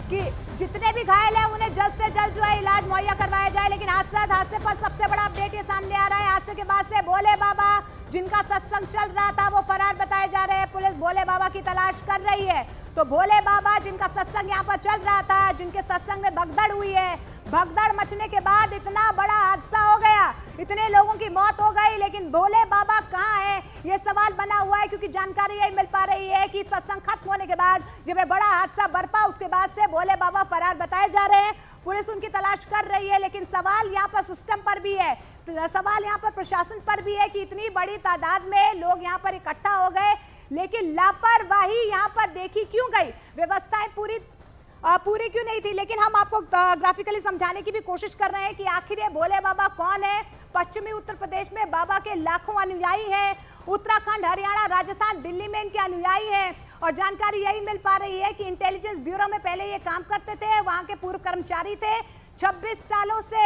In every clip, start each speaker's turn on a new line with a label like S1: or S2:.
S1: कि जितने भी घायल हैं उन्हें जल्द से जल्द जो है इलाज मुहैया करवाया जाए। लेकिन हादसे पर सबसे बड़ा अपडेट ये सामने आ रहा है। हादसे के बाद से भोले बाबा जिनका सत्संग चल रहा था वो फरार बताए जा रहे हैं। पुलिस भोले बाबा की तलाश कर रही है। तो भोले बाबा जिनका सत्संग यहाँ पर चल रहा था, जिनके सत्संग में भगदड़ हुई है, भगदड़ मचने के बाद इतना बड़ा हादसा हो गया, इतने लोगों की मौत हो गई, लेकिन भोले बाबा कहाँ हैं ये सवाल बना हुआ है। क्योंकि जानकारी यही मिल पा रही है कि सत्संग खत्म होने के बाद जब बड़ा हादसा बरपा उसके बाद से भोले बाबा फरार बताए जा रहे हैं। पुलिस उनकी तलाश कर रही है। लेकिन सवाल यहाँ पर सिस्टम पर भी है, सवाल यहाँ पर प्रशासन पर भी है कि इतनी बड़ी तादाद में लोग यहाँ पर इकट्ठा हो गए, लेकिन लापरवाही यहाँ पर देखी क्यों गई, व्यवस्थाएं पूरी क्यों नहीं थी। लेकिन हम आपको ग्राफिकली समझाने की भी कोशिश कर रहे हैं कि आखिर ये भोले बाबा कौन है। पश्चिमी उत्तर प्रदेश में बाबा के लाखों अनुयायी हैं, उत्तराखंड, हरियाणा, राजस्थान, दिल्ली में इनके अनुयायी हैं। और जानकारी यही मिल पा रही है कि इंटेलिजेंस ब्यूरो में पहले ये काम करते थे, वहां के पूर्व कर्मचारी थे, 26 सालों से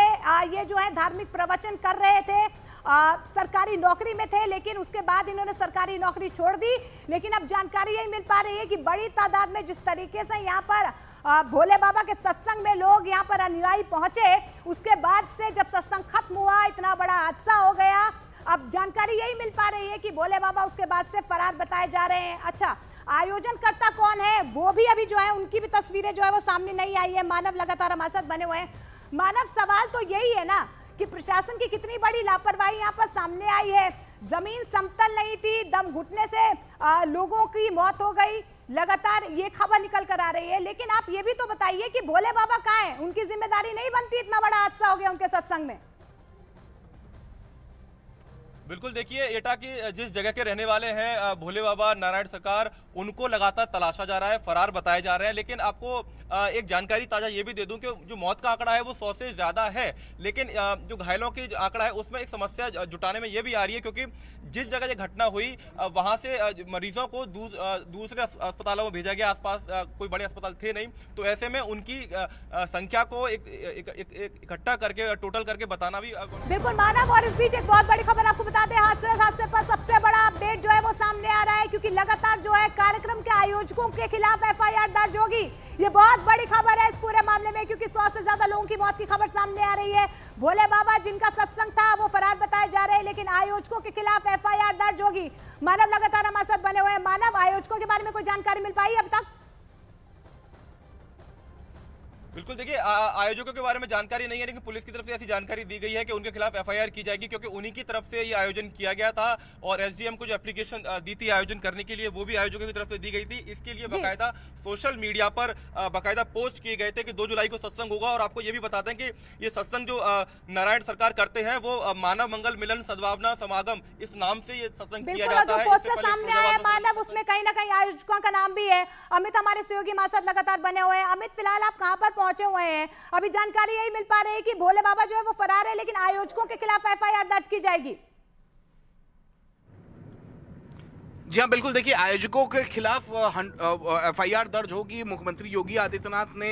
S1: ये जो है धार्मिक प्रवचन कर रहे थे, सरकारी नौकरी में थे, लेकिन उसके बाद इन्होंने सरकारी नौकरी छोड़ दी। लेकिन अब जानकारी यही मिल पा रही है कि बड़ी तादाद में जिस तरीके से यहाँ पर भोले बाबा के सत्संग में लोग यहाँ पर अनुयायी पहुंचे, उसके बाद से जब सत्संग खत्म हुआ इतना बड़ा हादसा हो गया। अब जानकारी यही मिल पा रही है कि भोले बाबा उसके बाद से फरार बताए जा रहे हैं। अच्छा, आयोजनकर्ता कौन है वो भी अभी जो है उनकी भी तस्वीरें जो है वो सामने नहीं आई है। मानव लगातार हमारे साथ बने हुए हैं। मानव, सवाल तो यही है ना कि प्रशासन की कितनी बड़ी लापरवाही यहाँ पर सामने आई है। जमीन समतल नहीं थी, दम घुटने से लोगों की मौत हो गई, लगातार ये खबर निकल कर आ रही है। लेकिन आप ये भी तो बताइए कि भोले बाबा कहाँ हैं, उनकी जिम्मेदारी नहीं बनती, इतना बड़ा हादसा हो गया उनके सत्संग में।
S2: बिल्कुल, देखिए एटा की जिस जगह के रहने वाले हैं भोले बाबा नारायण सरकार, उनको लगातार तलाशा जा रहा है, फरार बताए जा रहे हैं। लेकिन आपको एक जानकारी ताजा ये भी दे दूं कि जो मौत का आंकड़ा है वो 100 से ज्यादा है, लेकिन जो घायलों की आंकड़ा है उसमें एक समस्या जुटाने में ये भी आ रही है, क्योंकि जिस जगह ये घटना हुई वहां से मरीजों को दूसरे अस्पतालों में भेजा गया। आसपास कोई बड़े अस्पताल थे नहीं, तो ऐसे में उनकी संख्या को इकट्ठा करके टोटल करके बताना भी
S1: बिल्कुल मानव। और इस बीच एक बहुत बड़ी खबर आपको बता दें, हादसे पर सबसे बड़ा अपडेट जो है वो सामने आ रहा है, क्योंकि लगातार जो है कार्यक्रम के आयोजकों के खिलाफ FIR दर्ज होगी। ये बहुत बड़ी खबर है इस पूरे मामले में, क्योंकि 100 से ज्यादा लोगों की मौत की खबर सामने आ रही है। भोले बाबा जिनका सत्संग था वो फरार बताए जा रहे हैं, लेकिन आयोजकों के खिलाफ FIR दर्ज होगी। मानव लगातार हमारे साथ बने हुए हैं। मानव, आयोजकों के बारे में कोई जानकारी मिल पाई अब तक?
S2: बिल्कुल, देखिए आयोजकों के बारे में जानकारी नहीं है, लेकिन पुलिस की तरफ से ऐसी जानकारी दी गई है कि उनके खिलाफ FIR की जाएगी, क्योंकि उन्हीं की तरफ से ये आयोजन किया गया था। और SDM को जो एप्लीकेशन दी थी आयोजन करने के लिए वो भी आयोजकों की तरफ से दी गई थी। इसके लिए बाकायदा सोशल मीडिया पर बाकायदा पोस्ट किए गए थे कि 2 जुलाई को सत्संग होगा। और आपको ये भी बताते हैं कि ये सत्संग जो नारायण सरकार करते हैं वो मानव मंगल मिलन सद्भावना समागम, इस नाम से ये सत्संग किया जाता है।
S1: पोस्टर सामने आया मानव, उसमें कहीं ना कहीं आयोजकों का नाम भी है। अमित हमारे सहयोगी हमारे साथ लगातार बने हुए हैं। अमित, फिलहाल आप कहां पर पहुंचे हुए हैं? अभी जानकारी यही मिल पा रही है कि भोले बाबा जो है वो फरार है, लेकिन आयोजकों के खिलाफ FIR दर्ज की जाएगी।
S3: जी हाँ, बिल्कुल, देखिए आयोजकों के खिलाफ FIR दर्ज होगी। मुख्यमंत्री योगी आदित्यनाथ ने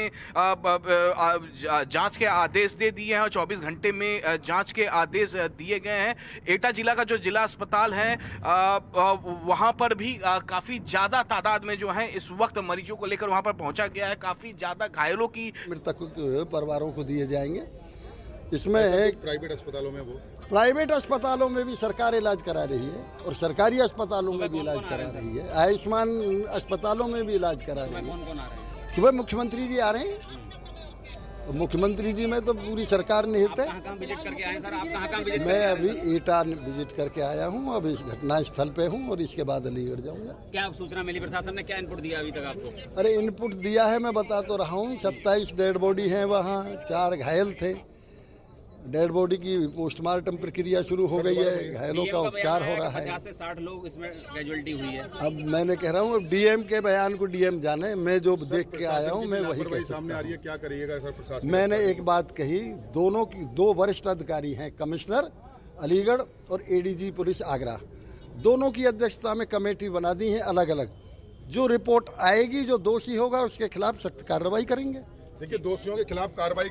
S3: जांच के आदेश दे दिए हैं और 24 घंटे में जांच के आदेश दिए गए हैं। एटा जिला का जो जिला अस्पताल है वहां पर भी काफी ज्यादा तादाद में जो है इस वक्त मरीजों को लेकर वहां पर पहुंचा गया है। काफी ज्यादा घायलों की
S4: मृतक परिवारों को दिए जाएंगे। इसमें है प्राइवेट अस्पतालों में भी सरकार इलाज करा रही है और सरकारी अस्पतालों में भी इलाज करा रही है, आयुष्मान अस्पतालों में भी इलाज करा रही है। सुबह मुख्यमंत्री जी आ रहे हैं, तो मुख्यमंत्री जी में तो पूरी सरकार निहित है। मैं अभी एटा विजिट करके आया हूँ, अब इस घटना स्थल पे हूँ और इसके बाद अलीगढ़ जाऊंगा।
S5: क्या सूचना मिली, प्रशासन ने क्या इनपुट दिया अभी तक आपको?
S4: अरे इनपुट दिया है, मैं बता तो रहा हूँ। 27 डेड बॉडी है वहाँ, 4 घायल थे। डेड बॉडी की पोस्टमार्टम प्रक्रिया शुरू हो गई है, घायलों का उपचार हो रहा है।
S5: 50 से 60 लोग इसमें कैजुअल्टी हुई है।
S4: अब मैंने कह रहा हूँ DM के बयान को DM जाने, मैं जो देख के आया हूँ मैं वही कह
S6: सामने आ रही है। क्या करिएगा सर प्रशासन?
S4: मैंने एक बात कही, दोनों की 2 वरिष्ठ अधिकारी हैं, कमिश्नर अलीगढ़ और ADG पुलिस आगरा, दोनों की अध्यक्षता में कमेटी बना दी है अलग अलग। जो रिपोर्ट आएगी, जो दोषी होगा उसके खिलाफ सख्त कार्रवाई करेंगे।
S6: देखिए, दोषियों के खिलाफ कार्रवाई